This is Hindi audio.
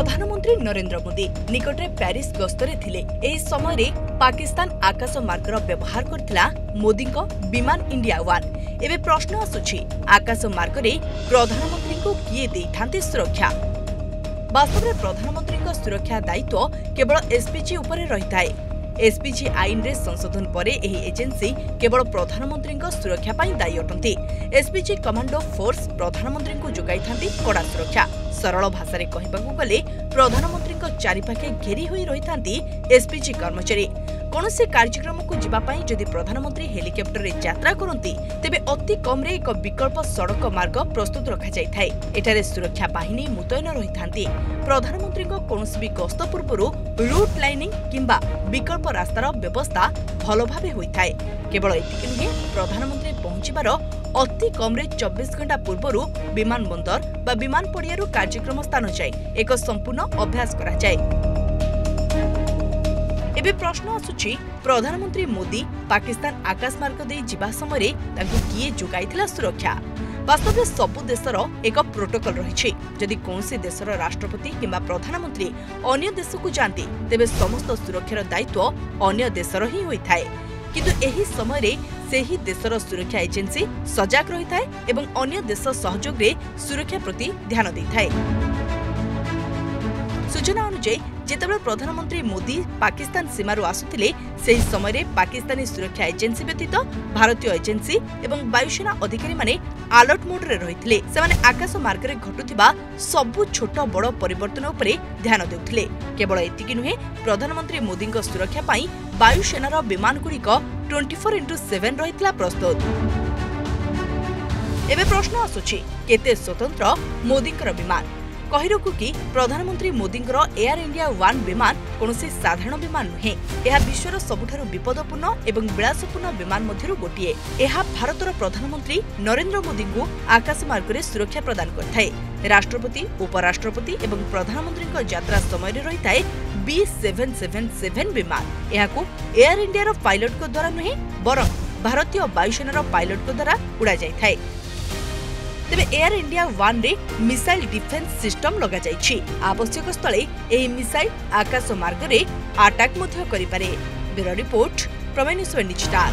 प्रधानमंत्री नरेंद्र मोदी निकटरे प्यारिस गस्तरे थिले। एही समय पाकिस्तान आकाश मार्गर व्यवहार करथिला मोदी को विमान इंडिया वन। एबे प्रश्न आसुछि आकाश मार्गरे प्रधानमंत्री को किए देइथांते सुरक्षा। वास्तव में प्रधानमंत्री को सुरक्षा दायित्व केवल एसपीजी उपरे रहिथाय। एसपीजी आईन रे संशोधन परे एही एजेंसी केवल प्रधानमंत्री को सुरक्षा पाई दायी अटंती। एसपीजी कमांडो फोर्स प्रधानमंत्री को जोगाइथांती कड़ा सुरक्षा। सरल भाषा रे कहिबाकू गले प्रधानमंत्री को चारिपाखे घेरी होई रहिथांती एसपीजी कर्मचारी। कोनोसी कार्यक्रम को जिबा पई जदि प्रधानमंत्री हेलिकॉप्टर रे यात्रा करंती तेबे अति कम रे एक विकल्प सड़क मार्ग प्रस्तुत रखा जाय थाए। एठारे सुरक्षा बाहिनी मुतयन रहिथांती। प्रधानमंत्री को कोनोसी भी गस्त पूर्वरु रूट लाइनिंग किंबा विकल्प रास्तार व्यवस्था भलो भाबे होई थाए। केवल एतिक नुहे प्रधानमंत्री पहुंचीबार अति कम रे 24 घंटा पूर्वरु विमान बंदर बा विमान पड़ियारु कार्यक्रम स्थान जाय एक संपूर्ण अभ्यास करा जाय। एबे प्रश्न आसुछि प्रधानमंत्री मोदी पाकिस्तान आकाश मार्ग दे जिबा समय तांकु किए जोगाइथिला सुरक्षा। वास्तव में सबु देशर एक प्रोटोकॉल रही। जदि कौनसी देशर राष्ट्रपति किंबा प्रधानमंत्री अन्य देश को जाती तेबे समस्त सुरक्षार दायित्व अन्य देशर ही होइथाय। किंतु एही समय रे सेही देशर सुरक्षा एजेंसी सजाग रहिथाय एवं अन्य देश सहयोग रे सुरक्षा प्रति ध्यान दैथाय। सूचना अनुसार जेतेबेले प्रधानमंत्री मोदी पाकिस्तान सीमारु आसुथिले सेही समय रे पाकिस्तानी सुरक्षा एजेंसी व्यतीत भारतीय एजेंसी एवं वायुसेना अधिकारी माने अलर्ट मोड रे रहिथिले। सेमाने आकाश मार्ग रे घटुथिबा सबु छोट बड़ परिवर्तन उपरे ध्यान देउथिले। केवल एतिकी नुहे प्रधानमंत्री मोदी को सुरक्षा पाई वायुसेनार विमान गुड़िक 24x7 रहिथिला प्रस्तुत। एबे प्रश्न आसुछि केते स्वतंत्र मोदींकर विमान। कहिरकु कि प्रधानमंत्री मोदींकर एयर इंडिया वन विमान कोनोसी साधारण विमान नुहे। यह विश्वर सबुठारु विपदपूर्ण एवं विलासपूर्ण विमान मध्यरु गोटिए। यह भारतर प्रधानमंत्री नरेंद्र मोदी को आकाश मार्ग रे सुरक्षा प्रदान करथाय। राष्ट्रपति उपराष्ट्रपति एवं प्रधानमंत्री को यात्रा समय रे रहिथाय B777 विमान। यहाकू एयर इंडिया रो पायलट को द्वारा नुहे बरं भारतीय वायुसेना रो पायलट को द्वारा उड़ा जाय थाय। तेबे एयर इंडिया वन रे मिसाइल डिफेंस सिस्टम लगा जायछि। आवश्यक स्थले एही मिसाइल आकाश मार्ग रे अटैक मध्य करि पारे। ब्यूरो रिपोर्ट प्रमेय न्यूज 24 स्टार।